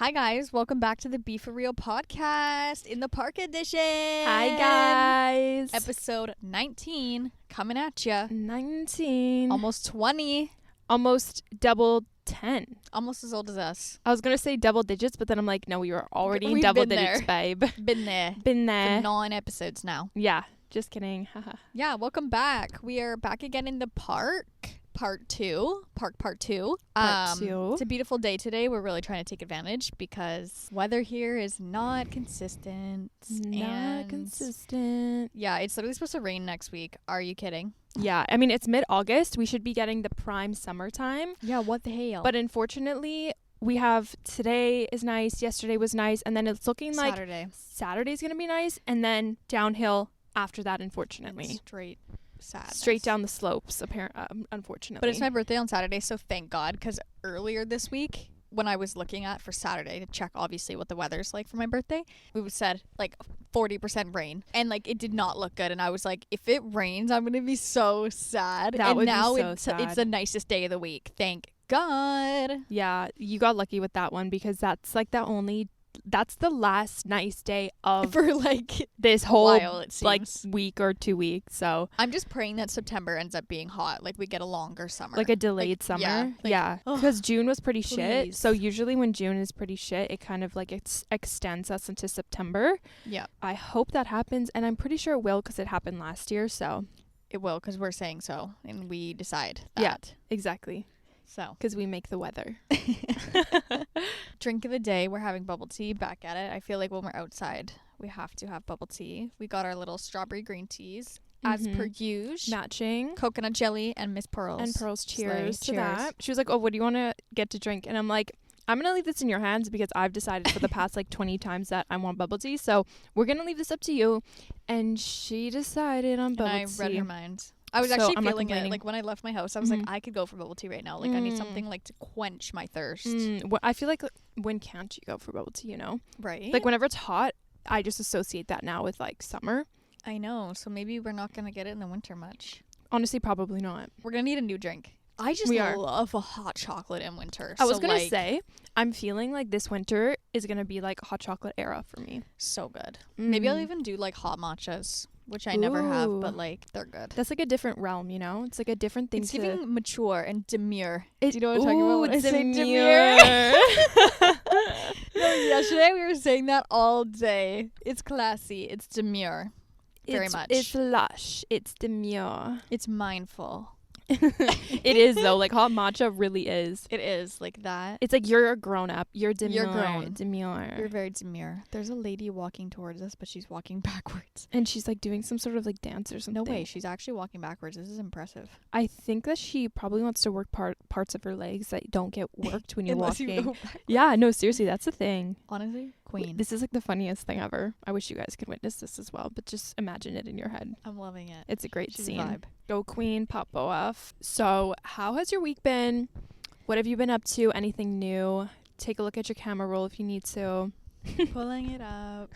Hi guys, welcome back to the Be For Real podcast in the park edition. Hi guys. Episode 19 coming at ya. 19. Almost 20. Almost double 10. Almost as old as us. I was going to say double digits, but then I'm like, no, we were already in We've double been digits, babe. Been there. Been For there. 9 episodes now. Yeah, just kidding. Yeah, welcome back. We are back again in the park. Part 2. Part 2. Part 2. It's a beautiful day today. We're really trying to take advantage because weather here is not consistent. Not consistent. Yeah, it's literally supposed to rain next week. Are you kidding? Yeah, I mean, it's mid-August. We should be getting the prime summertime. Yeah, what the hell? But unfortunately, we have today is nice, yesterday was nice, and then it's looking like Saturday's going to be nice, and then downhill after that, unfortunately. Straight sadness. Straight down the slopes, unfortunately. But it's my birthday on Saturday, so thank God, because earlier this week, when I was looking at for Saturday to check obviously what the weather's like for my birthday, we said like 40% rain, and like it did not look good, and I was like, if it rains, I'm gonna be so sad. That would now be so sad. It's the nicest day of the week. Thank God. Yeah, you got lucky with that one because that's like that's the last nice day of for like this whole while, it seems. like week or 2 weeks. So I'm just praying that September ends up being hot, like we get a longer summer, like a delayed summer. Yeah, because June was pretty shit. So usually when June is pretty shit, it kind of like extends us into September. Yeah, I hope that happens, and I'm pretty sure it will because it happened last year. So it will, because we're saying so and we decide that. Yeah, exactly. So because we make the weather. Drink of the day, we're having bubble tea. Back at it. I feel like when we're outside, we have to have bubble tea. We got our little strawberry green teas as per usual, matching coconut jelly and Miss Pearls. And Pearls, cheers to Cheers. that. She was like, "Oh, what do you want to get to drink?" And I'm like, "I'm gonna leave this in your hands because I've decided for the past like 20 times that I want bubble tea. So we're gonna leave this up to you." And she decided on bubble tea. And I read her mind. I was actually feeling it. Like when I left my house, I was like, I could go for bubble tea right now. Like I need something like to quench my thirst. Well, I feel like when can't you go for bubble tea? You know, right? Like whenever it's hot, I just associate that now with like summer. I know. So maybe we're not gonna get it in the winter much. Honestly, probably not. We're gonna need a new drink. I just love a hot chocolate in winter. I was gonna say, I'm feeling like this winter is gonna be like a hot chocolate era for me. So good. Maybe I'll even do like hot matchas, which I never have, but like they're good. That's like a different realm, you know? It's like a different thing. It's giving mature and demure. Do you know what I'm talking about when I say demure? No, yesterday we were saying that all day. It's classy. It's demure. Very much. It's lush. It's demure. It's mindful. It is though. Like hot matcha really is. It is like that. It's like you're a grown up. You're demure. You're grown. Demure. You're very demure. There's a lady walking towards us, but she's walking backwards. And she's like doing some sort of like dance or something. No way. She's actually walking backwards. This is impressive. I think that she probably wants to work parts of her legs that don't get worked when you're walking. You go yeah, no, seriously, that's the thing. Honestly, queen. This is like the funniest thing ever. I wish you guys could witness this as well, but just imagine it in your head. I'm loving it. It's a great She's scene. A vibe. Go queen, pop off. So how has your week been? What have you been up to? Anything new? Take a look at your camera roll if you need to. Pulling it up.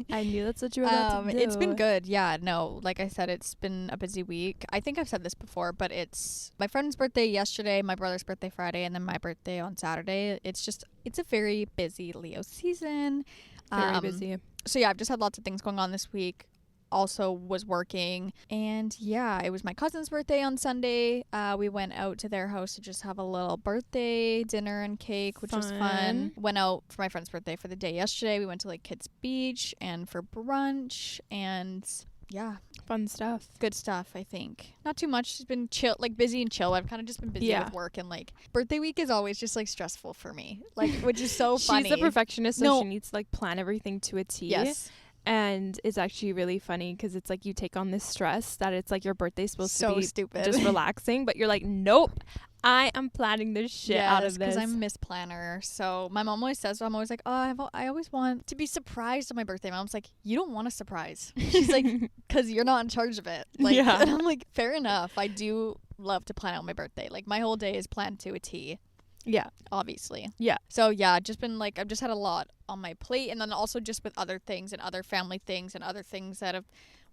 I knew that's what you were about to do. It's been good. Yeah, no, like I said, it's been a busy week. I think I've said this before, but it's my friend's birthday yesterday, my brother's birthday Friday, and then my birthday on Saturday. It's a very busy Leo season. Very busy. So yeah, I've just had lots of things going on this week. Also was working, and yeah, it was my cousin's birthday on Sunday. We went out to their house to just have a little birthday dinner and cake, which was fun. Went out for my friend's birthday for the day yesterday. We went to like Kids Beach and for brunch, and yeah, fun stuff. Good stuff. I think not too much. It's been chill, like busy and chill. I've kind of just been busy with work, and like birthday week is always just like stressful for me, like, which is so funny. She's a perfectionist, so she needs to like plan everything to a T. Yes. And it's actually really funny because it's like you take on this stress that it's like your birthday's supposed to be stupid, just relaxing, but you're like, nope, I am planning this shit out of this. Because I'm Miss Planner. So my mom always says, I'm always like, oh, I always want to be surprised on my birthday. My mom's like, you don't want a surprise. She's like, because you're not in charge of it. Like, yeah. And I'm like, fair enough. I do love to plan out my birthday. Like my whole day is planned to a T. Yeah. Obviously. Yeah. So yeah, just been like, I've just had a lot on my plate, and then also just with other things and other family things and other things that have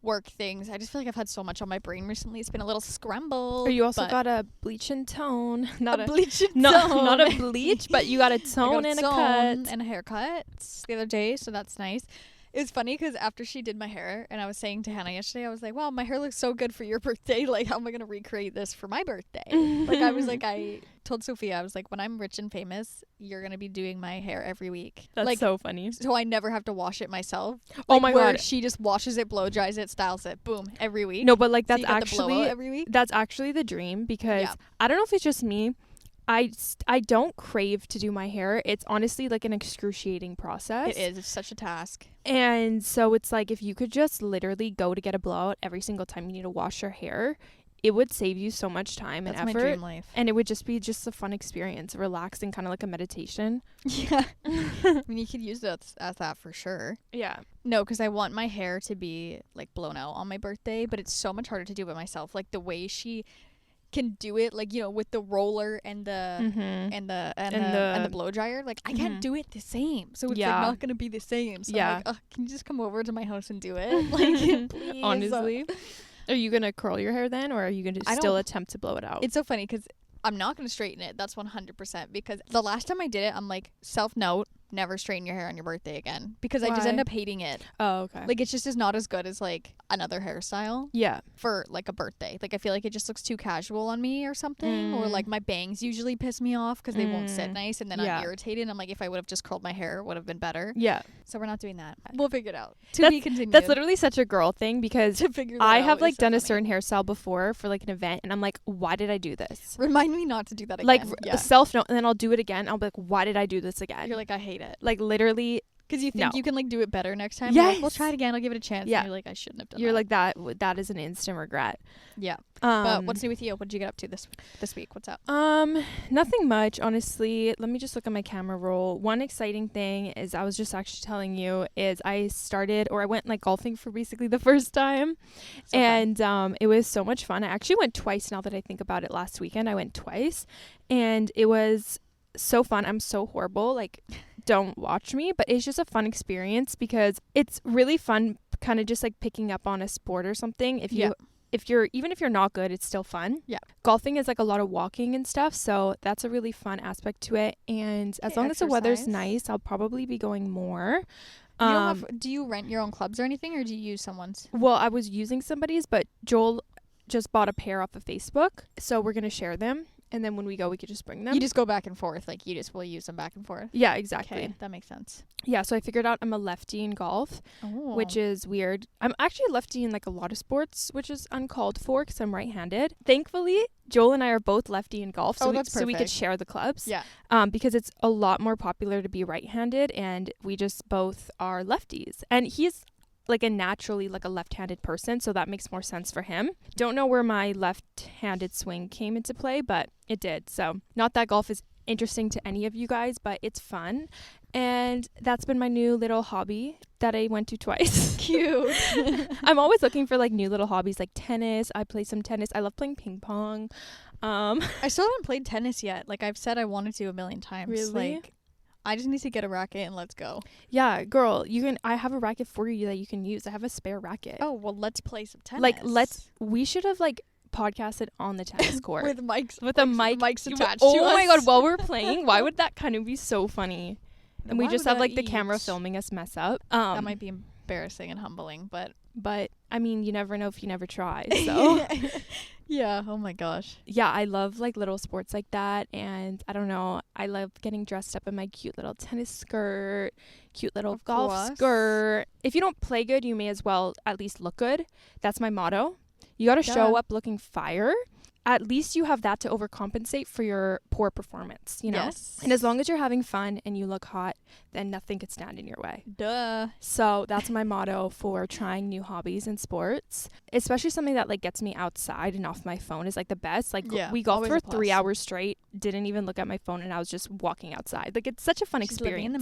work things. I just feel like I've had so much on my brain recently. It's been a little scrambled. Or you also got a bleach and tone. Not a bleach and tone. Not a bleach, but you got a tone and a cut. And a haircut the other day, so that's nice. It was funny because after she did my hair, and I was saying to Hannah yesterday, I was like, wow, my hair looks so good for your birthday. Like, how am I going to recreate this for my birthday? I told Sophia, I was like, when I'm rich and famous, you're going to be doing my hair every week. That's so funny. So I never have to wash it myself. Oh my God. She just washes it, blow dries it, styles it, boom, every week. No, but like so every week? That's actually the dream because I don't know if it's just me. I don't crave to do my hair. It's honestly like an excruciating process. It is. It's such a task. And so it's like if you could just literally go to get a blowout every single time you need to wash your hair, it would save you so much time and effort. That's my dream life. And it would just be a fun experience, relaxing, kind of like a meditation. Yeah. I mean, you could use it as that for sure. Yeah. No, because I want my hair to be like blown out on my birthday, but it's so much harder to do it myself. Like the way she can do it, like, you know, with the roller and the blow dryer, like I can't do it the same, so it's like not gonna be the same. So I'm like, can you just come over to my house and do it? Like, please. Honestly, are you gonna curl your hair then, or are you gonna still attempt to blow it out? It's so funny because I'm not gonna straighten it. That's 100%, because the last time I did it, I'm like, self note, never straighten your hair on your birthday again, because I just end up hating it. Oh, okay. Like, it's just is not as good as like another hairstyle. Yeah. For like a birthday. Like, I feel like it just looks too casual on me or something. Or like my bangs usually piss me off because they won't sit nice, and then I'm irritated. I'm like, if I would have just curled my hair, it would have been better. Yeah. So we're not doing that. We'll figure it out. To be continued. That's literally such a girl thing, because I have like done a certain hairstyle before for like an event, and I'm like, why did I do this? Remind me not to do that again. Like a self note, and then I'll do it again. I'll be like, why did I do this again? You're like, I hate it. Like literally. Because you think you can like do it better next time. Yes. Like, we'll try it again. I'll give it a chance. Yeah. And you're like, I shouldn't have done that. You're like, that is an instant regret. Yeah. But what's new with you? What did you get up to this week? What's up? Nothing much, honestly. Let me just look at my camera roll. One exciting thing is, I was just actually telling you, is I went like golfing for basically the first time. So and it was so much fun. I actually went twice, now that I think about it. Last weekend I went twice, and it was so fun. I'm so horrible, like, don't watch me, but it's just a fun experience, because it's really fun kind of just like picking up on a sport or something. If you're not good, it's still fun. Yeah. Golfing is like a lot of walking and stuff, so that's a really fun aspect to it. And as long as the weather's nice, I'll probably be going more. Do you rent your own clubs or anything, or do you use someone's? Well, I was using somebody's, but Joel just bought a pair off of Facebook, so we're gonna share them. And then when we go, we could just bring them. You just go back and forth. Like, you just will use them back and forth. Yeah, exactly. Okay, that makes sense. Yeah, so I figured out I'm a lefty in golf, which is weird. I'm actually a lefty in like a lot of sports, which is uncalled for because I'm right-handed. Thankfully, Joel and I are both lefty in golf, so we could share the clubs. Yeah. Because it's a lot more popular to be right-handed, and we just both are lefties. And he's like a naturally like a left-handed person, so that makes more sense for him. Don't know where my left-handed swing came into play, but it did. So not that golf is interesting to any of you guys, but it's fun, and that's been my new little hobby that I went to twice. Cute. I'm always looking for like new little hobbies, like tennis. I play some tennis. I love playing ping pong. I still haven't played tennis yet. Like, I've said I wanted to a million times. Really? Like, I just need to get a racket and let's go. Yeah, girl, I have a racket for you that you can use. I have a spare racket. Oh, well, let's play some tennis. Like, we should have like podcasted on the tennis court with mics, mics attached to us. Oh my God, while we're playing, why would that kind of be so funny? And we just have like the camera filming us mess up. That might be embarrassing and humbling, but I mean, you never know if you never try. So yeah, oh my gosh. Yeah, I love like little sports like that, and I don't know, I love getting dressed up in my cute little tennis skirt, cute little golf skirt. If you don't play good, you may as well at least look good. That's my motto. You got to show up looking fire. At least you have that to overcompensate for your poor performance, you know? Yes. And as long as you're having fun and you look hot, then nothing could stand in your way. Duh. So that's my motto for trying new hobbies and sports, especially something that like gets me outside and off my phone is like the best. Like we golfed for 3 hours straight, didn't even look at my phone, and I was just walking outside. Like, it's such a fun experience.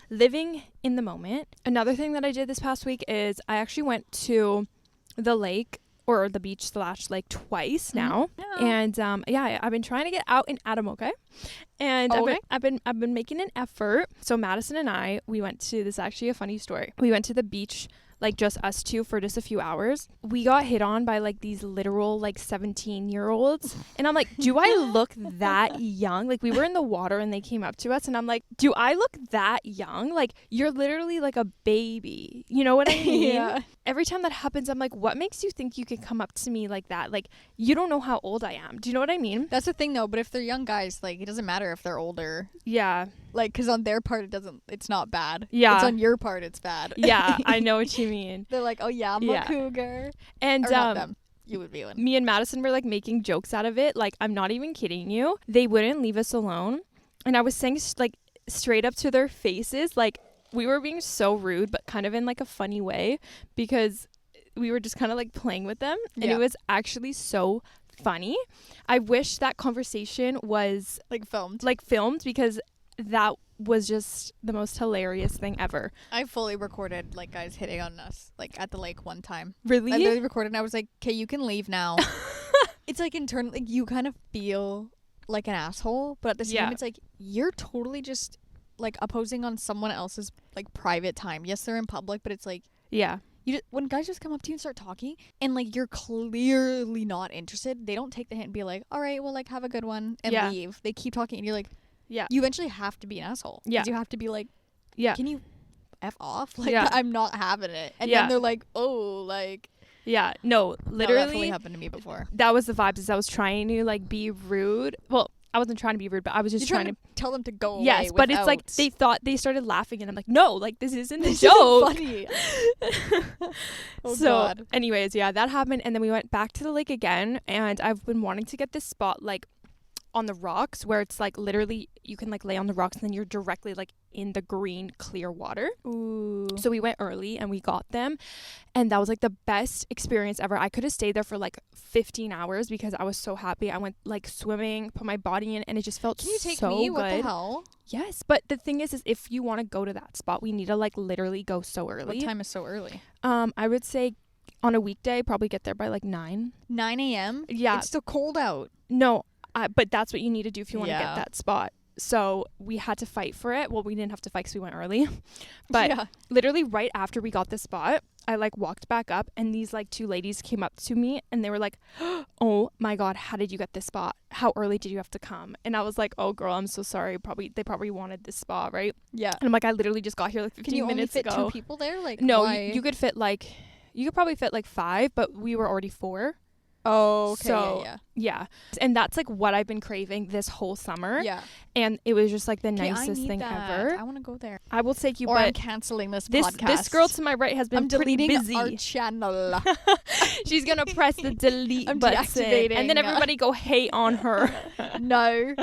Living in the moment. Another thing that I did this past week is I actually went to the lake, or the beach / lake twice now. And I've been trying to get out and at 'em, okay? And I've been making an effort. So Madison and I, we went to, this is actually a funny story. We went to the beach like just us two for just a few hours. We got hit on by like these literal like 17-year-olds. And I'm like, do I look that young? Like we were in the water and they came up to us and I'm like, do I look that young? Like you're literally like a baby. You know what I mean? Yeah. Every time that happens, I'm like, what makes you think you can come up to me like that? Like you don't know how old I am. Do you know what I mean? That's the thing though. But if they're young guys, like it doesn't matter if they're older. Yeah. Like, because on their part, it's not bad. Yeah. It's on your part, it's bad. Yeah, I know what you mean. They're like, oh, yeah, I'm a cougar. And or not them. You would be one. Me and Madison were, like, making jokes out of it. Like, I'm not even kidding you. They wouldn't leave us alone. And I was saying, like, straight up to their faces, like, we were being so rude, but kind of in, like, a funny way. Because we were just kind of, like, playing with them. And it was actually so funny. I wish that conversation was... filmed. Filmed, because... that was just the most hilarious thing ever. I fully recorded like guys hitting on us like at the lake one time. Really? I literally recorded and I was like, okay, you can leave now. It's like internally, like, you kind of feel like an asshole, but at the same time it's like you're totally just like opposing on someone else's like private time. Yes, they're in public, but it's like when guys just come up to you and start talking and like you're clearly not interested, they don't take the hint and be like, all right, well, like have a good one and leave. They keep talking and you're like, you eventually have to be an asshole. Yeah. You have to be like, can you F off? Like, I'm not having it. And then they're like, oh, like. Yeah. No, literally. That totally happened to me before. That was the vibes, is I was trying to, like, be rude. Well, I wasn't trying to be rude, but I was just trying to tell them to go away. Yes, but it's like they started laughing and I'm like, no, like, this isn't a joke. Funny. God. Anyways, that happened. And then we went back to the lake again. And I've been wanting to get this spot, like, on the rocks where it's like literally you can like lay on the rocks and then you're directly like in the green clear water. Ooh. So we went early and we got them and that was like the best experience ever. I could have stayed there for like 15 hours because I was so happy. I went like swimming, put my body in, and it just felt so good. Can you take me? What the hell? Yes, but the thing is if you want to go to that spot, we need to like literally go so early. What time is so early? I would say on a weekday probably get there by like 9 a.m. Yeah, it's still cold out. No, but that's what you need to do if you want to get that spot. So we had to fight for it. Well, we didn't have to fight because we went early. But literally right after we got the spot, I like walked back up and these like two ladies came up to me and they were like, oh my God, how did you get this spot? How early did you have to come? And I was like, oh girl, I'm so sorry. They probably wanted this spot, right? Yeah. And I'm like, I literally just got here like 15 minutes ago. Can you only fit 2 people there? Like, no, you could fit like, you could probably fit like 5, but we were already 4. Oh, okay. So, yeah. And that's like what I've been craving this whole summer. Yeah. And it was just like the nicest thing ever. I want to go there. I will take you, or but I'm canceling this podcast. This girl to my right has been pretty busy. Our channel. She's going to press the delete button. And then everybody go hate on her. No.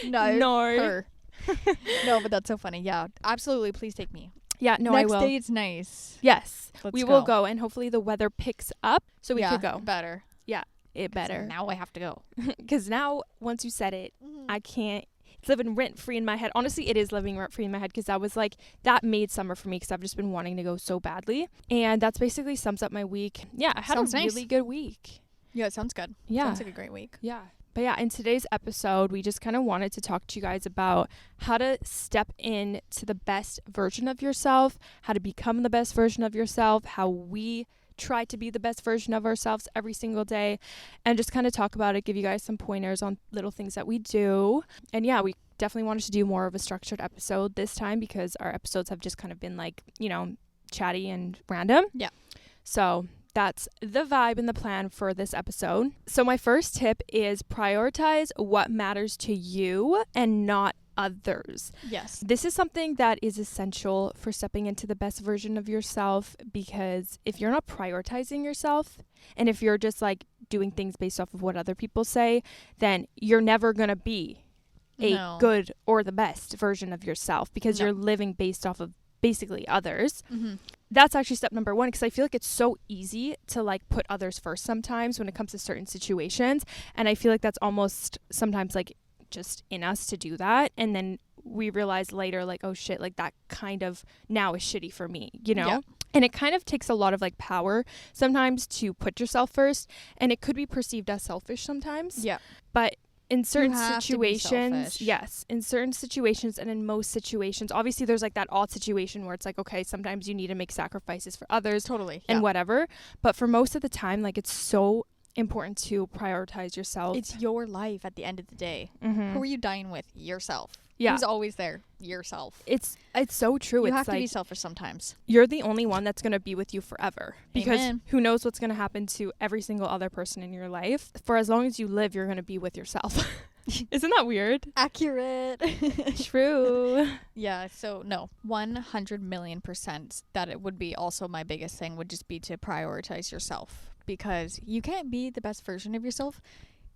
No. Her. No, but that's so funny. Yeah. Absolutely. Please take me. Yeah, no, Next I will. day it's nice. Yes. We will go, and hopefully the weather picks up so we could go. Better. Yeah, it better. Now I have to go. Because now, once you said it, I can't. It's living rent-free in my head. Honestly, it is living rent-free in my head because I was like, that made summer for me because I've just been wanting to go so badly. And that's basically sums up my week. Yeah, I had a really good week. Yeah, it sounds good. Yeah. Sounds like a great week. Yeah. But yeah, in today's episode, we just kind of wanted to talk to you guys about how to step in to the best version of yourself, how to become the best version of yourself, how we try to be the best version of ourselves every single day, and just kind of talk about it, give you guys some pointers on little things that we do. And yeah, we definitely wanted to do more of a structured episode this time because our episodes have just kind of been like, you know, chatty and random. Yeah. So that's the vibe and the plan for this episode. So my first tip is prioritize what matters to you and not others. Yes. This is something that is essential for stepping into the best version of yourself because if you're not prioritizing yourself and if you're just like doing things based off of what other people say, then you're never going to be a good or the best version of yourself because you're living based off of basically others. That's actually step number 1 because I feel like it's so easy to like put others first sometimes when it comes to certain situations, and I feel like that's almost sometimes like just in us to do that, and then we realize later like, oh shit, like that kind of now is shitty for me, you know? And it kind of takes a lot of like power sometimes to put yourself first, and it could be perceived as selfish sometimes. But in certain situations, yes, in certain situations and in most situations, obviously there's like that odd situation where it's like, okay, sometimes you need to make sacrifices for others. Totally. And whatever. But for most of the time, like, it's so important to prioritize yourself. It's your life at the end of the day. Mm-hmm. Who are you dying with? Yourself. Yeah. Who's always there? Yourself. It's so true. You it's have like, to be selfish sometimes. You're the only one that's going to be with you forever. Because Amen. Who knows what's going to happen to every single other person in your life. For as long as you live, you're going to be with yourself. Isn't that weird? Accurate. True. Yeah, so no, 100,000,000% that it would be also my biggest thing would just be to prioritize yourself, because you can't be the best version of yourself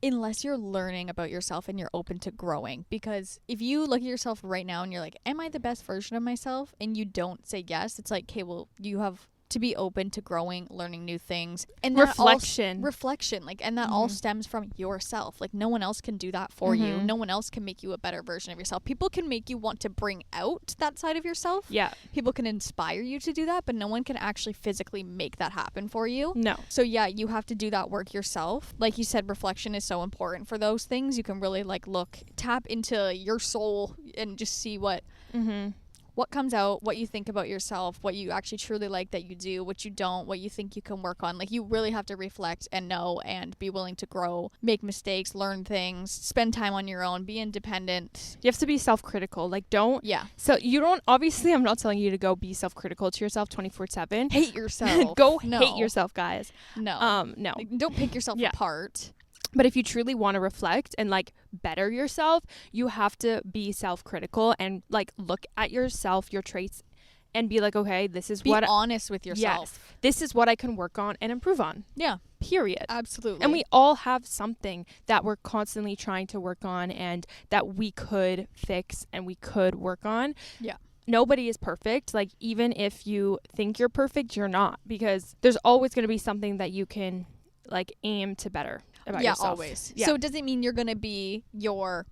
unless you're learning about yourself and you're open to growing. Because if you look at yourself right now and you're like, am I the best version of myself? And you don't say yes, it's like, okay, well, you have to be open to growing, learning new things, and reflection, like, and that all stems from yourself. Like, no one else can do that for you. No one else can make you a better version of yourself. People can make you want to bring out that side of yourself. Yeah. People can inspire you to do that, but no one can actually physically make that happen for you. No. So yeah, you have to do that work yourself. Like you said, reflection is so important for those things. You can really like tap into your soul and just see what comes out, what you think about yourself, what you actually truly like that you do, what you don't, what you think you can work on. Like, you really have to reflect and know and be willing to grow, make mistakes, learn things, spend time on your own, be independent. You have to be self-critical. Like, don't. Yeah. So you don't, obviously, I'm not telling you to go be self-critical to yourself 24/7. Hate yourself. Hate yourself, guys. No. No. Like, don't pick yourself apart. But if you truly want to reflect and like better yourself, you have to be self-critical and like look at yourself, your traits, and be like, okay, this is be honest with yourself. Yes, this is what I can work on and improve on. Yeah. Period. Absolutely. And we all have something that we're constantly trying to work on and that we could fix and we could work on. Yeah. Nobody is perfect. Like, even if you think you're perfect, you're not, because there's always going to be something that you can like aim to better about yourself. Always. Yeah. So it doesn't mean you're going to be your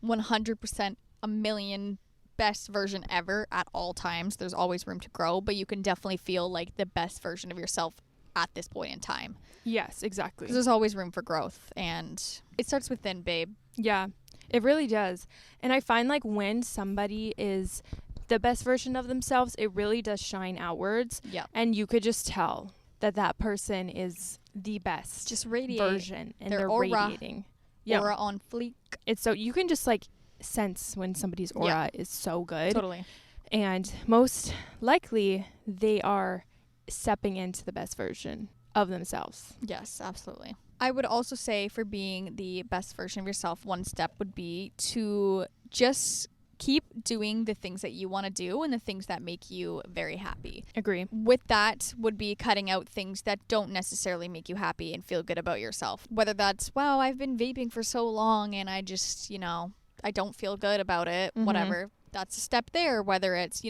100% a million best version ever at all times. There's always room to grow, but you can definitely feel like the best version of yourself at this point in time. Yes, exactly. There's always room for growth, and it starts within, babe. Yeah, it really does. And I find like when somebody is the best version of themselves, it really does shine outwards. Yeah. And you could just tell that person is the best just radiate version, and they're radiating. Aura on fleek. It's so you can just like sense when somebody's aura is so good. Totally. And most likely they are stepping into the best version of themselves. Yes, absolutely. I would also say for being the best version of yourself, one step would be to just keep doing the things that you want to do and the things that make you very happy. Agree. With that would be cutting out things that don't necessarily make you happy and feel good about yourself. Whether that's, wow, I've been vaping for so long and I just, I don't feel good about it, whatever. That's a step there. Whether it's,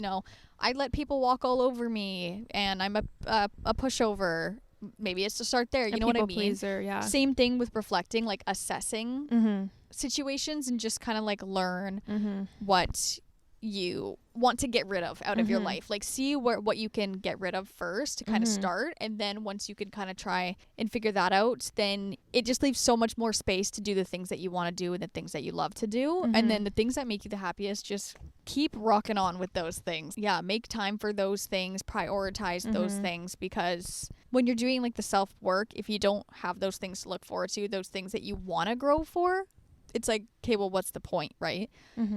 I let people walk all over me and I'm a pushover. Maybe it's to start there. You know what I mean? Pleaser, yeah. Same thing with reflecting, like assessing situations and just kind of like learn what you want to get rid of out of your life. Like, see what you can get rid of first to kind of start, and then once you can kind of try and figure that out, then it just leaves so much more space to do the things that you want to do and the things that you love to do. And then the things that make you the happiest, just keep rocking on with those things. Yeah, make time for those things, prioritize those things, because when you're doing like the self work, if you don't have those things to look forward to, those things that you want to grow for, it's like, okay, well, what's the point, right?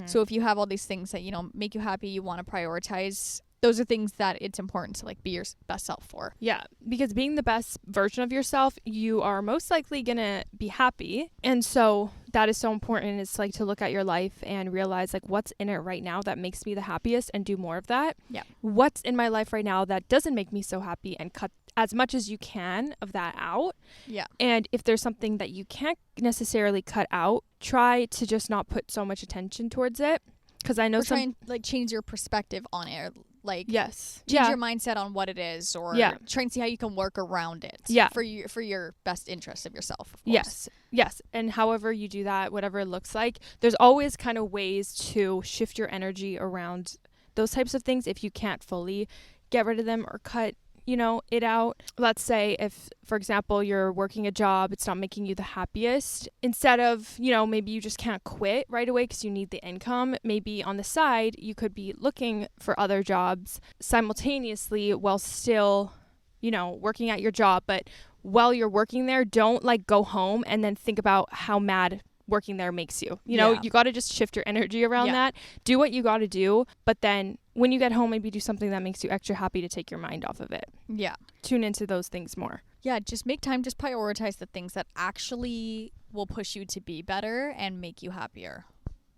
So if you have all these things that, make you happy, you want to prioritize, those are things that it's important to like be your best self for. Yeah, because being the best version of yourself, you are most likely going to be happy. And so that is so important. It's like to look at your life and realize like what's in it right now that makes me the happiest and do more of that. Yeah. What's in my life right now that doesn't make me so happy, and cut as much as you can of that out. Yeah. And if there's something that you can't necessarily cut out, try to just not put so much attention towards it. Because I know try and like change your perspective on it. Like, yes, change your mindset on what it is, or try and see how you can work around it. Yeah. For your best interest of yourself, of course. Yes. And however you do that, whatever it looks like, there's always kind of ways to shift your energy around those types of things if you can't fully get rid of them or cut it out. Let's say if, for example, you're working a job, it's not making you the happiest. Instead of, maybe you just can't quit right away because you need the income. Maybe on the side, you could be looking for other jobs simultaneously while still, working at your job. But while you're working there, don't like go home and then think about how mad working there makes you. You got to just shift your energy around that. Do what you got to do. But then when you get home, maybe do something that makes you extra happy to take your mind off of it. Yeah. Tune into those things more. Yeah, just make time. Just prioritize the things that actually will push you to be better and make you happier.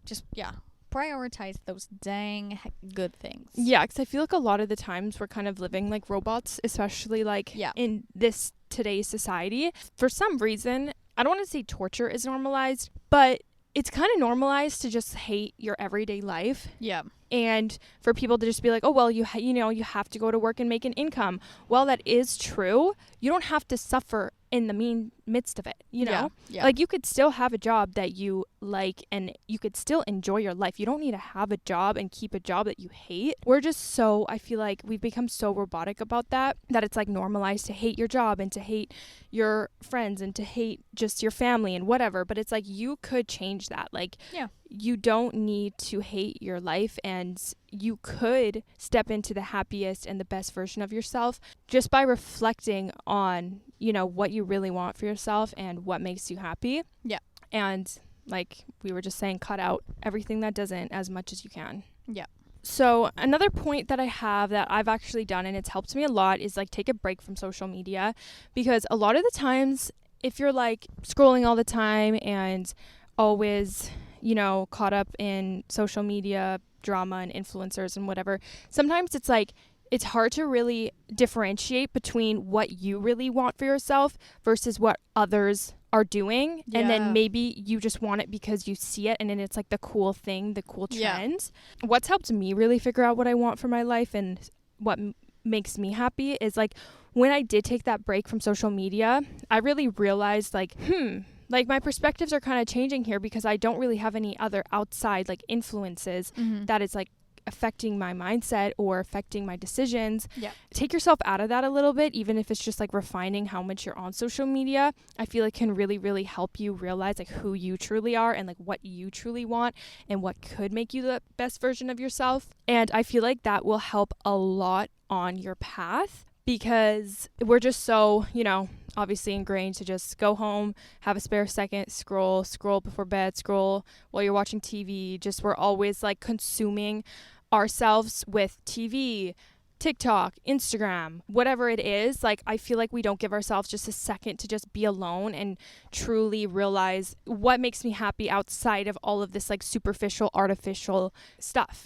Just, prioritize those dang good things. Yeah, because I feel like a lot of the times we're kind of living like robots, especially like in this today's society. For some reason, I don't want to say torture is normalized, but it's kind of normalized to just hate your everyday life. Yeah. And for people to just be like, oh, well, you have to go to work and make an income. Well, that is true. You don't have to suffer in the midst of it, Yeah. Like you could still have a job that you like and you could still enjoy your life. You don't need to have a job and keep a job that you hate. I feel like we've become so robotic about that it's like normalized to hate your job and to hate your friends and to hate just your family and whatever. But it's like you could change that. Like, you don't need to hate your life, and you could step into the happiest and the best version of yourself just by reflecting on, what you really want for yourself and what makes you happy. Yeah. And like we were just saying, cut out everything that doesn't as much as you can. Yeah. So another point that I have that I've actually done and it's helped me a lot is like take a break from social media, because a lot of the times if you're like scrolling all the time and always, caught up in social media drama and influencers and whatever, sometimes it's like it's hard to really differentiate between what you really want for yourself versus what others are doing. Yeah. And then maybe you just want it because you see it and then it's like the cool thing, the cool trend. Yeah. What's helped me really figure out what I want for my life and what makes me happy is like when I did take that break from social media, I really realized like my perspectives are kind of changing here because I don't really have any other outside like influences that is like affecting my mindset or affecting my decisions. Yeah. Take yourself out of that a little bit, even if it's just like refining how much you're on social media. I feel it can really, really help you realize like who you truly are and like what you truly want and what could make you the best version of yourself. And I feel like that will help a lot on your path, because we're just so, obviously ingrained to just go home, have a spare second, scroll before bed, scroll while you're watching TV. Just we're always like consuming ourselves with TV, TikTok, Instagram, whatever it is. Like I feel like we don't give ourselves just a second to just be alone and truly realize what makes me happy outside of all of this like superficial, artificial stuff,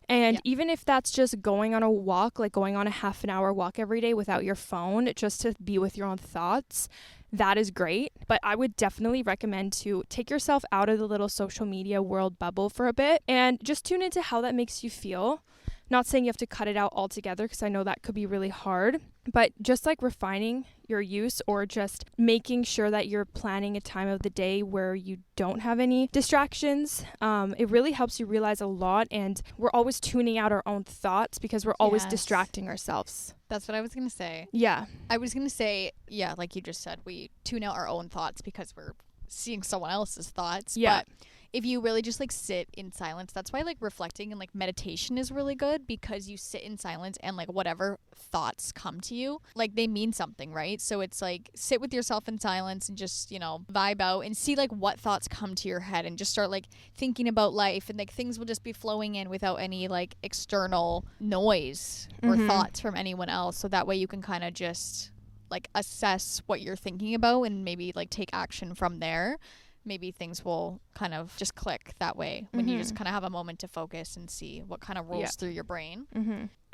And even if that's just going on a walk, like going on a half an hour walk every day without your phone, just to be with your own thoughts, that is great. But I would definitely recommend to take yourself out of the little social media world bubble for a bit and just tune into how that makes you feel. Not saying you have to cut it out altogether, because I know that could be really hard, but just like refining your use or just making sure that you're planning a time of the day where you don't have any distractions. It really helps you realize a lot, and we're always tuning out our own thoughts because we're always distracting ourselves. That's what I was going to say. Yeah. I was going to say, like you just said, we tune out our own thoughts because we're seeing someone else's thoughts. Yeah. But if you really just like sit in silence, that's why like reflecting and like meditation is really good, because you sit in silence and like whatever thoughts come to you, like they mean something, right? So it's like sit with yourself in silence and just, vibe out and see like what thoughts come to your head and just start like thinking about life, and like things will just be flowing in without any like external noise or thoughts from anyone else. So that way you can kind of just like assess what you're thinking about and maybe like take action from there. Maybe things will kind of just click that way when you just kind of have a moment to focus and see what kind of rolls through your brain.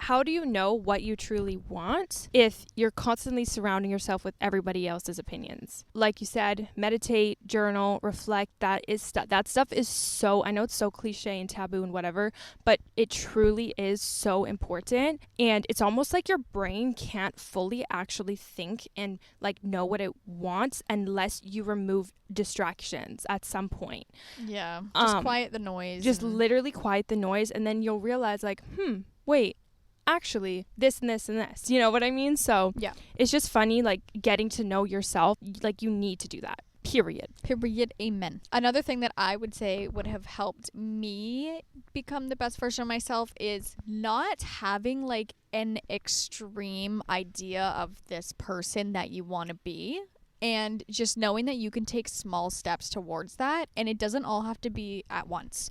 How do you know what you truly want if you're constantly surrounding yourself with everybody else's opinions? Like you said, meditate, journal, reflect. That stuff is so, I know it's so cliche and taboo and whatever, but it truly is so important. And it's almost like your brain can't fully actually think and like know what it wants unless you remove distractions at some point. Yeah. Just quiet the noise. Just literally quiet the noise, and then you'll realize like, wait, actually this and this and this, you know what I mean? So yeah, it's just funny, like getting to know yourself. Like you need to do that. Period. Amen. Another thing that I would say would have helped me become the best version of myself is not having like an extreme idea of this person that you want to be, and just knowing that you can take small steps towards that, and it doesn't all have to be at once.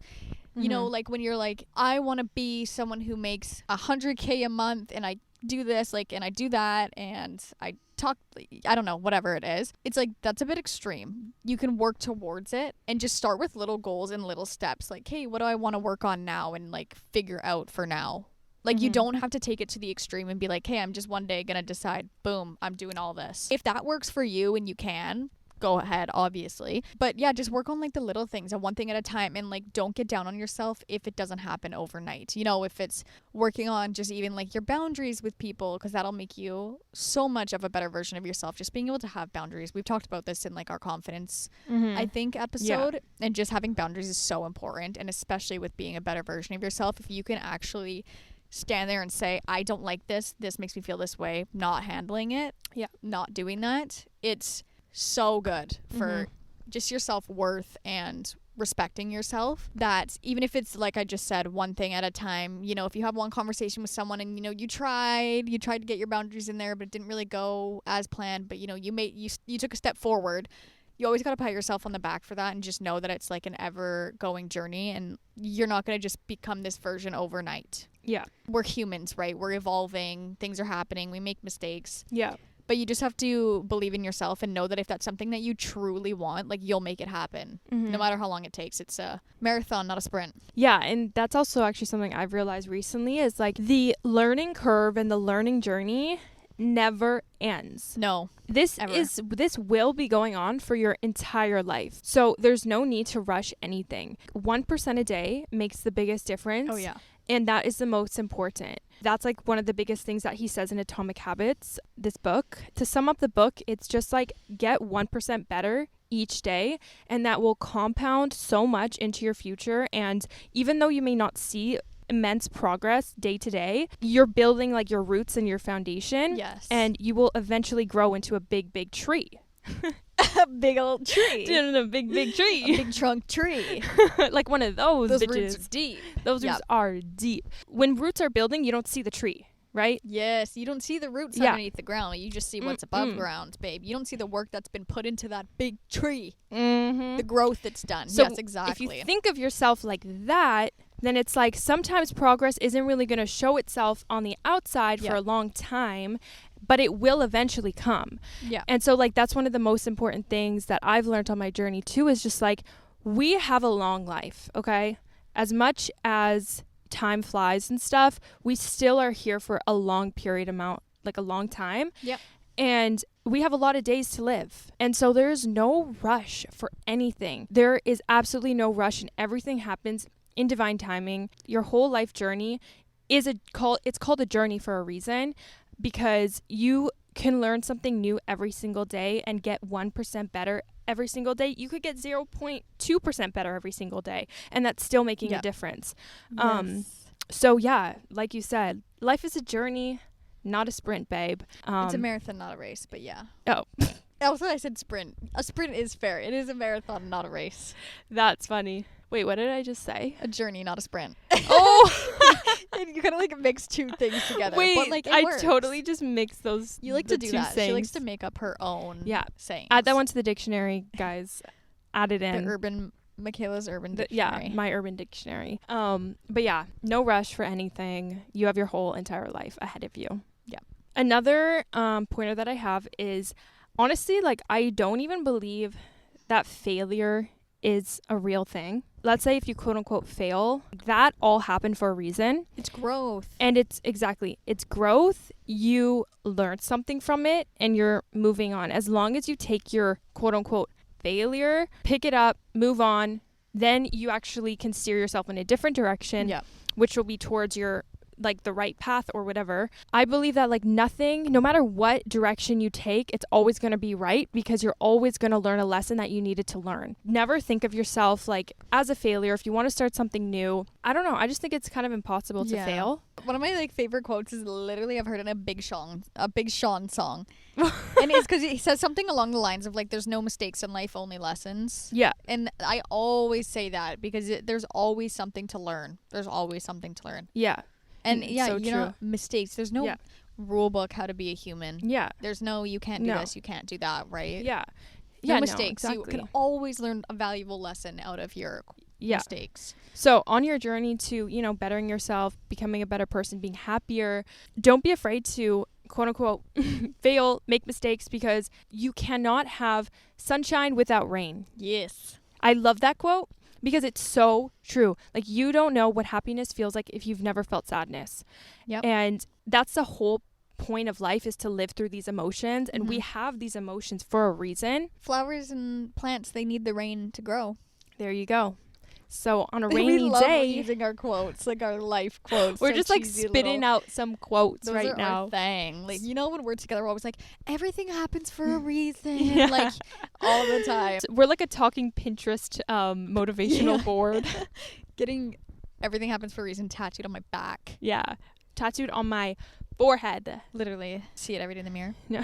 You know, like when you're like, I want to be someone who makes $100K a month, and I do this, like, and I do that, and I talk, I don't know, whatever it is. It's like, that's a bit extreme. You can work towards it and just start with little goals and little steps. Like, hey, what do I want to work on now and like figure out for now? Like, you don't have to take it to the extreme and be like, hey, I'm just one day gonna decide, boom, I'm doing all this. If that works for you and you can, go ahead, obviously. But yeah, just work on like the little things and one thing at a time, and like don't get down on yourself if it doesn't happen overnight. You know, if it's working on just even like your boundaries with people, because that'll make you so much of a better version of yourself. Just being able to have boundaries. We've talked about this in like our confidence, I think, episode. And just having boundaries is so important. And especially with being a better version of yourself, if you can actually stand there and say, I don't like this makes me feel this way, not handling it, not doing that, it's so good for just your self-worth and respecting yourself, that even if it's like I just said, one thing at a time, you know, if you have one conversation with someone and you know you tried to get your boundaries in there but it didn't really go as planned, but you know you took a step forward, you always got to pat yourself on the back for that, and just know that it's like an ever going journey, and you're not going to just become this version overnight. Yeah, we're humans, right? We're evolving, things are happening, we make mistakes. Yeah. But you just have to believe in yourself and know that if that's something that you truly want, like, you'll make it happen. No matter how long it takes. It's a marathon, not a sprint. Yeah, and that's also actually something I've realized recently is like the learning curve and the learning journey never ends. No. This will be going on for your entire life. So there's no need to rush anything. 1% a day makes the biggest difference. Oh yeah. And that is the most important. That's like one of the biggest things that he says in Atomic Habits, this book. To sum up the book, it's just like get 1% better each day, and that will compound so much into your future. And even though you may not see immense progress day to day, you're building like your roots and your foundation. Yes. And you will eventually grow into a big, big tree. A big old tree. A big tree. A big trunk tree. Like one of those bitches. Roots are deep. Those roots are deep. When roots are building, you don't see the tree, right? Yes, you don't see the roots underneath the ground. You just see what's above ground, babe. You don't see the work that's been put into that big tree. The growth that's done. So yes, exactly. If you think of yourself like that, then it's like sometimes progress isn't really going to show itself on the outside for a long time, but it will eventually come. Yeah. And so like that's one of the most important things that I've learned on my journey too, is just like we have a long life, okay? As much as time flies and stuff, we still are here for a long period amount, like a long time. Yep. And we have a lot of days to live. And so there's no rush for anything. There is absolutely no rush, and everything happens in divine timing. Your whole life journey is it's called a journey for a reason, because you can learn something new every single day and get 1% better every single day. You could get 0.2% better every single day, and that's still making a difference. Yes. So yeah, like you said, life is a journey, not a sprint, babe. It's a marathon, not a race, but yeah. Oh. Also, I said sprint. A sprint is fair. It is a marathon, not a race. That's funny. Wait, what did I just say? A journey, not a sprint. Oh! You kind of like mix two things together. Wait, but like I totally just mix those. You like to do that. Sayings. She likes to make up her own sayings. Add that one to the dictionary, guys. Add it in. Michaela's urban dictionary. Yeah, my urban dictionary. But yeah, no rush for anything. You have your whole entire life ahead of you. Yeah. Another pointer that I have is, honestly, like, I don't even believe that failure is a real thing. Let's say if you quote unquote fail, that all happened for a reason. It's growth. And it's growth. You learned something from it and you're moving on. As long as you take your quote unquote failure, pick it up, move on, then you actually can steer yourself in a different direction, which will be towards your like the right path or whatever. I believe that like nothing, no matter what direction you take, it's always going to be right because you're always going to learn a lesson that you needed to learn. Never think of yourself like as a failure. If you want to start something new, I don't know. I just think it's kind of impossible to fail. One of my like favorite quotes is literally I've heard in a Big Sean song. And it's because he says something along the lines of like, there's no mistakes in life, only lessons. Yeah. And I always say that because there's always something to learn. There's always something to learn. Yeah. And you know, mistakes. There's no rule book how to be a human. Yeah. There's no, you can't do this, you can't do that, right? Yeah. No mistakes. No, exactly. You can always learn a valuable lesson out of your mistakes. So on your journey to, you know, bettering yourself, becoming a better person, being happier, don't be afraid to quote unquote fail, make mistakes, because you cannot have sunshine without rain. Yes. I love that quote because it's so true. Like, you don't know what happiness feels like if you've never felt sadness. Yep. And that's the whole point of life, is to live through these emotions, and we have these emotions for a reason. Flowers and plants, they need the rain to grow. There you go. So on a rainy we love day, using our quotes, like our life quotes. We're just like spitting out some quotes those right are now. Our thing. Like, you know, when we're together, we're always like, everything happens for a reason. Like, all the time. We're like a talking Pinterest motivational board. Getting everything happens for a reason tattooed on my back. Yeah. Tattooed on my forehead. Literally. See it every day in the mirror. No.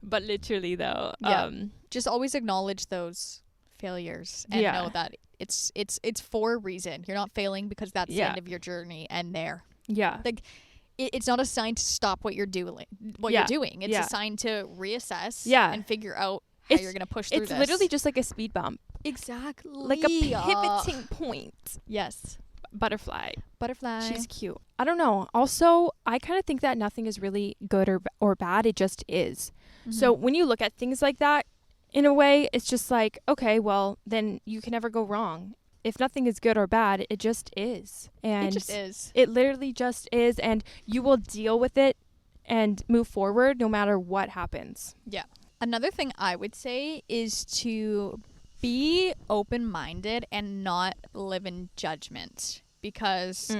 But literally though. Yeah. Just always acknowledge those failures and know that it's for a reason. You're not failing because that's the end of your journey and there. Yeah. Like, it's not a sign to stop what you're doing. You're doing. It's a sign to reassess and figure out how you're going to push through this. It's literally just like a speed bump. Exactly. Like a pivoting point. Yes. Butterfly. She's cute. I don't know. Also, I kind of think that nothing is really good or bad. It just is. So when you look at things like that, in a way, it's just like, okay, well, then you can never go wrong. If nothing is good or bad, it just is. And it just is. It literally just is. And you will deal with it and move forward no matter what happens. Yeah. Another thing I would say is to be open-minded and not live in judgment, because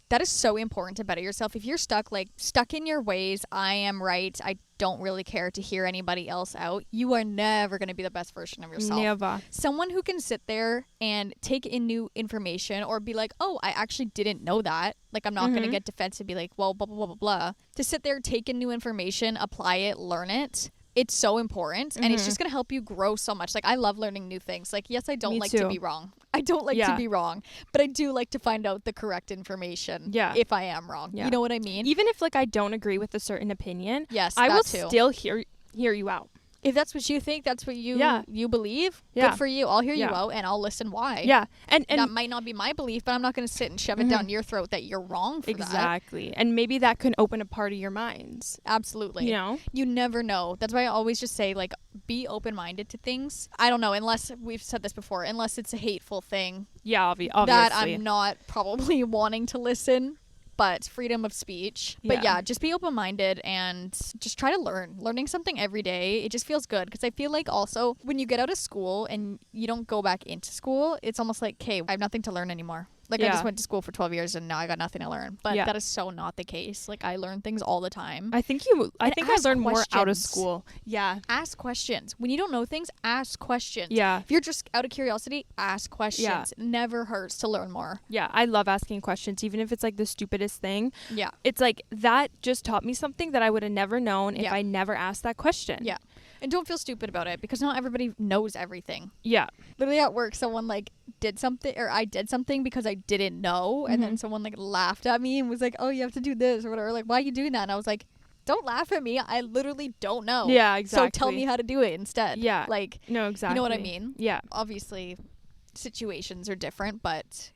that is so important to better yourself. If you're stuck in your ways, I am right, I don't really care to hear anybody else out, you are never going to be the best version of yourself. Never. Someone who can sit there and take in new information or be like, oh, I actually didn't know that. Like, I'm not going to get defensive and be like, well, blah, blah, blah, blah, blah. To sit there, take in new information, apply it, learn it. It's so important, and it's just going to help you grow so much. Like, I love learning new things. Like, yes, I don't to be wrong. I don't like to be wrong, but I do like to find out the correct information if I am wrong. You know what I mean? Even if, like, I don't agree with a certain opinion, yes, I will still hear you out. If that's what you think, that's what you believe, good for you. I'll hear you out, and I'll listen why. Yeah. And that might not be my belief, but I'm not going to sit and shove it down your throat that you're wrong for that. Exactly. And maybe that can open a part of your minds. Absolutely. You know? You never know. That's why I always just say, like, be open-minded to things. I don't know, unless, we've said this before, unless it's a hateful thing. Yeah, obviously. That I'm not probably wanting to listen. But freedom of speech. But just be open-minded and just try to learn. Learning something every day, it just feels good. Because I feel like also when you get out of school and you don't go back into school, it's almost like, okay, I have nothing to learn anymore. Like, I just went to school for 12 years and now I got nothing to learn. But that is so not the case. Like, I learn things all the time. I think I learned more out of school. Yeah. Ask questions. When you don't know things, ask questions. Yeah. If you're just out of curiosity, ask questions. Yeah. It never hurts to learn more. Yeah. I love asking questions, even if it's like the stupidest thing. Yeah. It's like, that just taught me something that I would have never known if I never asked that question. Yeah. And don't feel stupid about it, because not everybody knows everything. Yeah. Literally at work, someone like did something, or I did something because I didn't know. And then someone like laughed at me and was like, oh, you have to do this or whatever. Like, why are you doing that? And I was like, don't laugh at me. I literally don't know. Yeah, exactly. So tell me how to do it instead. Yeah. Like, no, exactly. You know what I mean? Yeah. Obviously, situations are different, but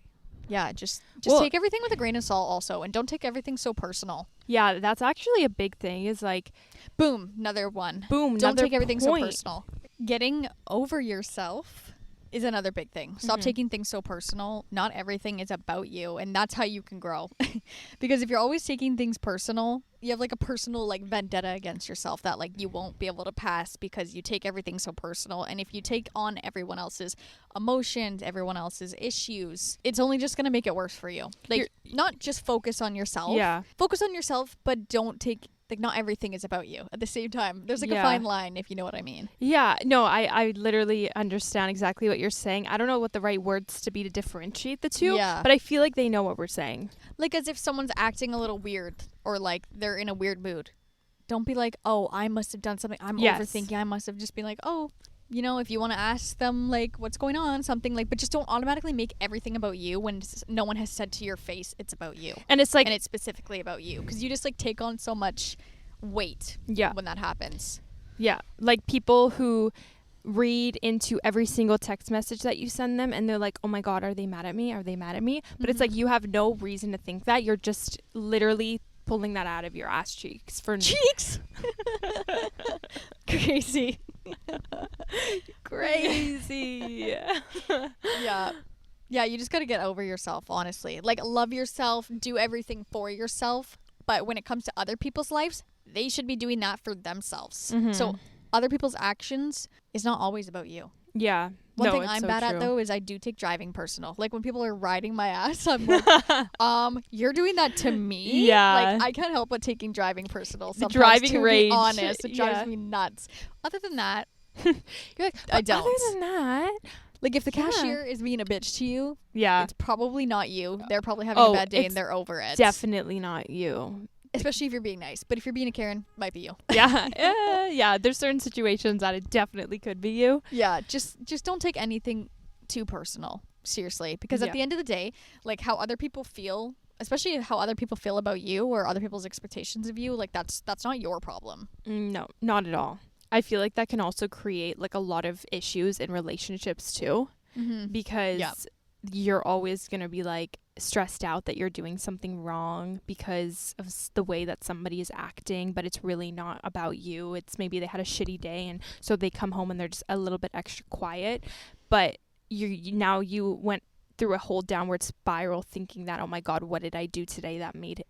yeah, just take everything with a grain of salt also, and don't take everything so personal. Yeah, that's actually a big thing, is like, boom, another one. Boom, don't take everything point. so personal. Getting over yourself is another big thing. Stop taking things so personal. Not everything is about you, and that's how you can grow. Because if you're always taking things personal, you have like a personal like vendetta against yourself that like you won't be able to pass because you take everything so personal. And if you take on everyone else's emotions, everyone else's issues, it's only just going to make it worse for you. Like not just focus on yourself. Yeah. Focus on yourself, but don't take like not everything is about you at the same time. There's like a fine line, if you know what I mean. Yeah, no, I literally understand exactly what you're saying. I don't know what the right words to be to differentiate the two, but I feel like they know what we're saying. Like as if someone's acting a little weird or like they're in a weird mood. Don't be like, oh, I must have done something. I'm overthinking. I must have just been like, oh, you know, if you want to ask them like what's going on, something like, but just don't automatically make everything about you when no one has said to your face it's about you. And it's like, and it's specifically about you because you just like take on so much weight when that happens. Yeah. Like people who read into every single text message that you send them and they're like, oh my God, are they mad at me? Are they mad at me? But it's like you have no reason to think that. You're just literally pulling that out of your ass cheeks for cheeks. Crazy. Crazy. Yeah, you just got to get over yourself, honestly. Like, love yourself, do everything for yourself. But when it comes to other people's lives, they should be doing that for themselves. So other people's actions is not always about you. Yeah. One thing I'm bad at, though, is I do take driving personal. Like, when people are riding my ass, I'm like, you're doing that to me? Yeah. Like, I can't help but taking driving personal sometimes, driving to rage. be honest. It drives me nuts. Other than that, you're like, I don't. Other than that... Like, if the cashier is being a bitch to you, yeah, it's probably not you. They're probably having a bad day and they're over it. Definitely not you. Especially if you're being nice. But if you're being a Karen, might be you. Yeah. Yeah, there's certain situations that it definitely could be you. Yeah, just don't take anything too personal. Seriously. Because at the end of the day, like how other people feel, especially how other people feel about you or other people's expectations of you, like that's not your problem. No, not at all. I feel like that can also create like a lot of issues in relationships too, because you're always going to be like stressed out that you're doing something wrong because of the way that somebody is acting, but it's really not about you. It's maybe they had a shitty day and so they come home and they're just a little bit extra quiet, but you went through a whole downward spiral thinking that, oh my God, what did I do today that made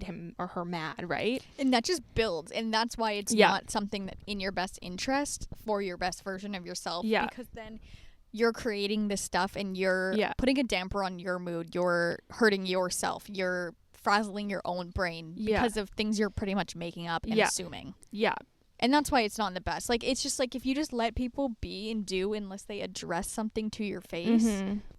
him or her mad, right? And that just builds, and that's why it's not something that in your best interest for your best version of yourself, because then you're creating this stuff and you're putting a damper on your mood, you're hurting yourself, you're frazzling your own brain because of things you're pretty much making up and assuming. And that's why it's not the best. Like, it's just like if you just let people be and do unless they address something to your face,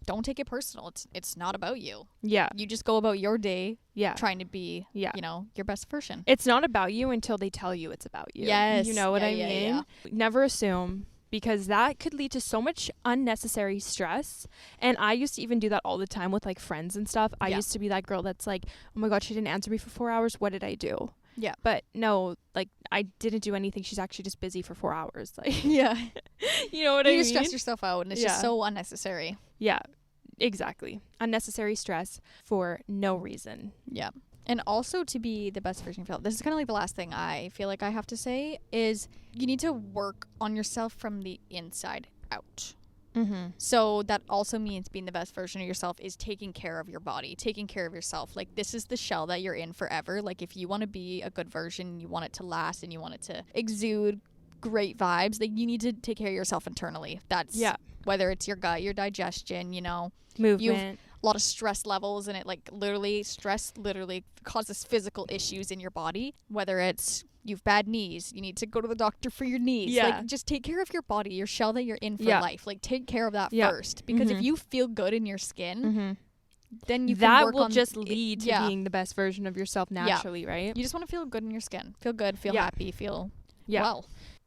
don't take it personal. It's not about you. Yeah. You just go about your day trying to be, you know, your best version. It's not about you until they tell you it's about you. Yes. You know what I mean? Yeah. Never assume, because that could lead to so much unnecessary stress. And I used to even do that all the time with like friends and stuff. I used to be that girl that's like, oh my God, she didn't answer me for 4 hours. What did I do? Yeah. But no, like I didn't do anything. She's actually just busy for 4 hours. Like, you know what I mean? You just stress yourself out and it's just so unnecessary. Yeah, exactly. Unnecessary stress for no reason. Yeah. And also to be the best version of yourself. This is kind of like the last thing I feel like I have to say is you need to work on yourself from the inside out. So that also means being the best version of yourself is taking care of your body, taking care of yourself. Like, this is the shell that you're in forever. Like, if you want to be a good version, you want it to last and you want it to exude great vibes, like you need to take care of yourself internally. That's whether it's your gut, your digestion, you know, movement, a lot of stress levels, and it like stress literally causes physical issues in your body, whether it's you've bad knees, you need to go to the doctor for your knees. Like, just take care of your body, your shell that you're in for life. Like, take care of that first, because if you feel good in your skin, then you can work will just lead to being the best version of yourself naturally, right? You just want to feel good in your skin, feel good, feel happy, feel well.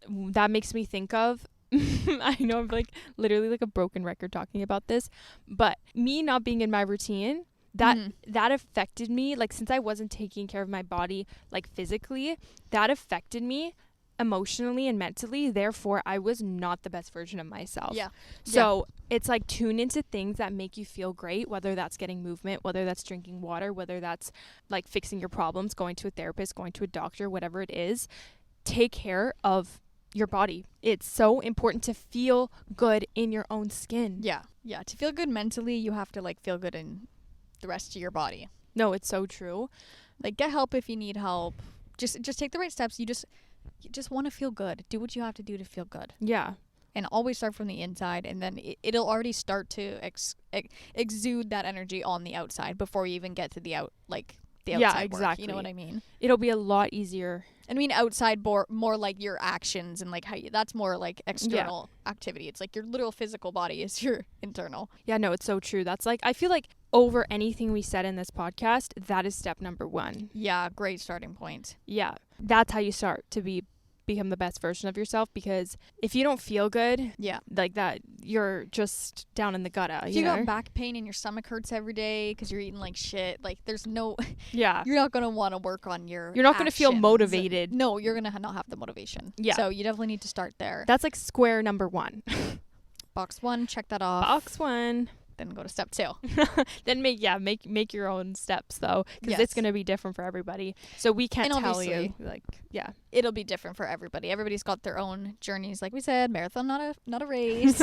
That makes me think of I know I'm like literally like a broken record talking about this, but me not being in my routine, that affected me. Like, since I wasn't taking care of my body like physically, that affected me emotionally and mentally. Therefore, I was not the best version of myself. So it's like, tune into things that make you feel great, whether that's getting movement, whether that's drinking water, whether that's like fixing your problems, going to a therapist, going to a doctor, whatever it is. Take care of your body. It's so important to feel good in your own skin. Yeah. To feel good mentally, you have to like feel good in the rest of your body. No, it's so true. Like, get help if you need help. Just take the right steps. You just want to feel good. Do what you have to do to feel good. Yeah. And always start from the inside, and then it'll already start to exude that energy on the outside before you even get to the outside exactly work. You know what I mean? It'll be a lot easier. I mean outside more like your actions and like how that's more like external activity. It's like your literal physical body is your internal. Yeah, no, it's so true. That's like, I feel like over anything we said in this podcast, that is step number 1. Yeah, great starting point. Yeah, that's how you start to become the best version of yourself, because if you don't feel good, like that, you're just down in the gutter. If you got back pain and your stomach hurts every day because you're eating like shit, like there's no you're not gonna want to work on you're not gonna feel motivated. No, you're gonna not have the motivation. So you definitely need to start there. That's like square number 1. Box 1, check that off. Box 1. Then go to step 2. Then make your own steps though, because it's gonna be different for everybody. So we can't tell you like it'll be different for everybody. Everybody's got their own journeys, like we said. Marathon, not a race.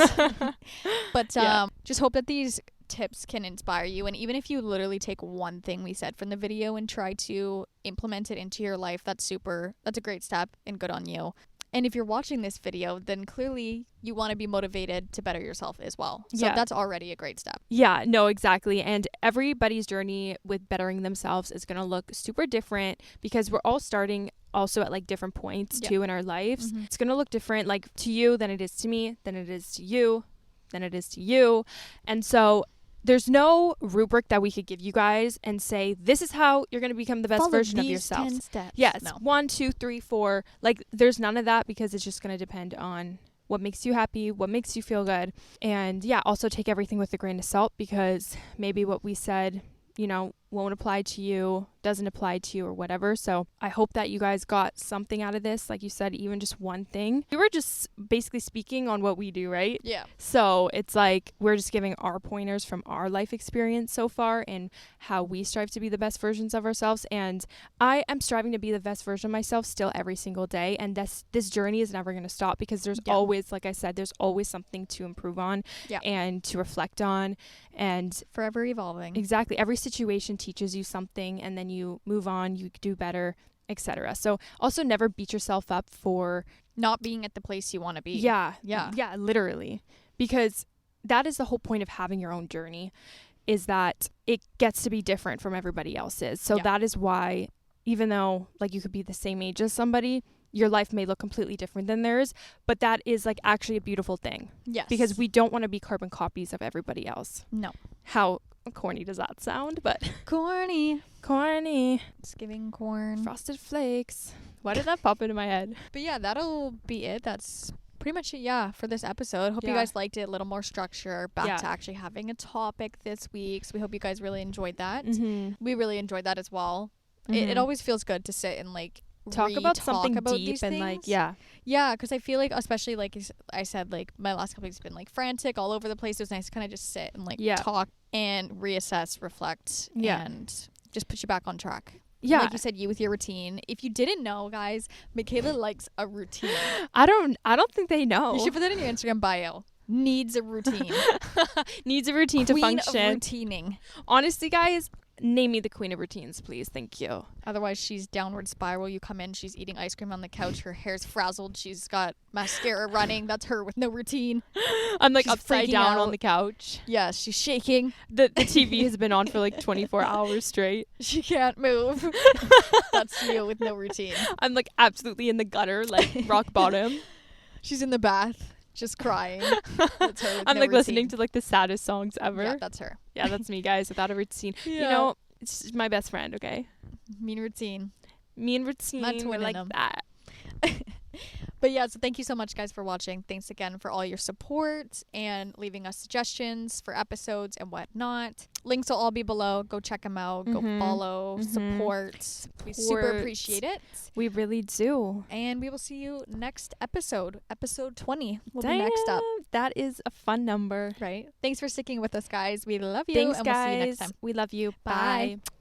But just hope that these tips can inspire you, and even if you literally take one thing we said from the video and try to implement it into your life, that's a great step and good on you. And if you're watching this video, then clearly you want to be motivated to better yourself as well. So that's already a great step. Yeah, no, exactly. And everybody's journey with bettering themselves is going to look super different, because we're all starting also at like different points too in our lives. It's going to look different, like to you than it is to me, than it is to you, than it is to you. And so there's no rubric that we could give you guys and say, this is how you're going to become the best version of yourself. 10 steps. Yes. No. 1, 2, 3, 4. Like, there's none of that, because it's just going to depend on what makes you happy, what makes you feel good. And also take everything with a grain of salt, because maybe what we said, won't apply to you, doesn't apply to you, or whatever. So I hope that you guys got something out of this. Like you said, even just one thing. We were just basically speaking on what we do, right? Yeah. So it's like we're just giving our pointers from our life experience so far and how we strive to be the best versions of ourselves. And I am striving to be the best version of myself still every single day. And this journey is never going to stop, because there's always, like I said, there's always something to improve on and to reflect on, and forever evolving. Exactly. Every situation teaches you something, and then you move on, you do better, etc. So also never beat yourself up for not being at the place you want to be. Yeah, literally, because that is the whole point of having your own journey, is that it gets to be different from everybody else's. So that is why, even though like you could be the same age as somebody, your life may look completely different than theirs, but that is like actually a beautiful thing. Yes. Because we don't want to be carbon copies of everybody else. No. How corny does that sound? But corny. Just giving corn. Frosted Flakes. Why did that pop into my head? But yeah, that'll be it. That's pretty much it, for this episode. Hope you guys liked it. A little more structure. Back to actually having a topic this week. So we hope you guys really enjoyed that. We really enjoyed that as well. It always feels good to sit and like talk about something deep and like because I feel like, especially like I said, like my last couple weeks have been like frantic all over the place. It was nice to kind of just sit and like talk and reassess, reflect, and just put you back on track. Like you said, you with your routine. If you didn't know, guys, Michaela likes a routine. I don't think they know. You should put that in your Instagram bio. Needs a routine. Needs a routine to function. Queen of routining. Honestly, guys, name me the queen of routines, please. Thank you. Otherwise, she's downward spiral. You come in, she's eating ice cream on the couch. Her hair's frazzled. She's got mascara running. That's her with no routine. I'm like upside down on the couch. Yeah, she's shaking. The TV has been on for like 24 hours straight. She can't move. That's you with no routine. I'm like absolutely in the gutter, like rock bottom. She's in the bath. Just crying. That's her. I'm like listening to like the saddest songs ever. Yeah, that's her. Yeah, that's me, guys, without a routine. Yeah. It's my best friend, okay? Mean routine. Not like that. But yeah, so thank you so much, guys, for watching. Thanks again for all your support and leaving us suggestions for episodes and whatnot. Links will all be below. Go check them out. Go follow. Support. We super appreciate it. We really do. And we will see you next episode. Episode 20 will be next up. That is a fun number. Right? Thanks for sticking with us, guys. We love you. Thanks, and guys. We'll see you next time. We love you. Bye. Bye.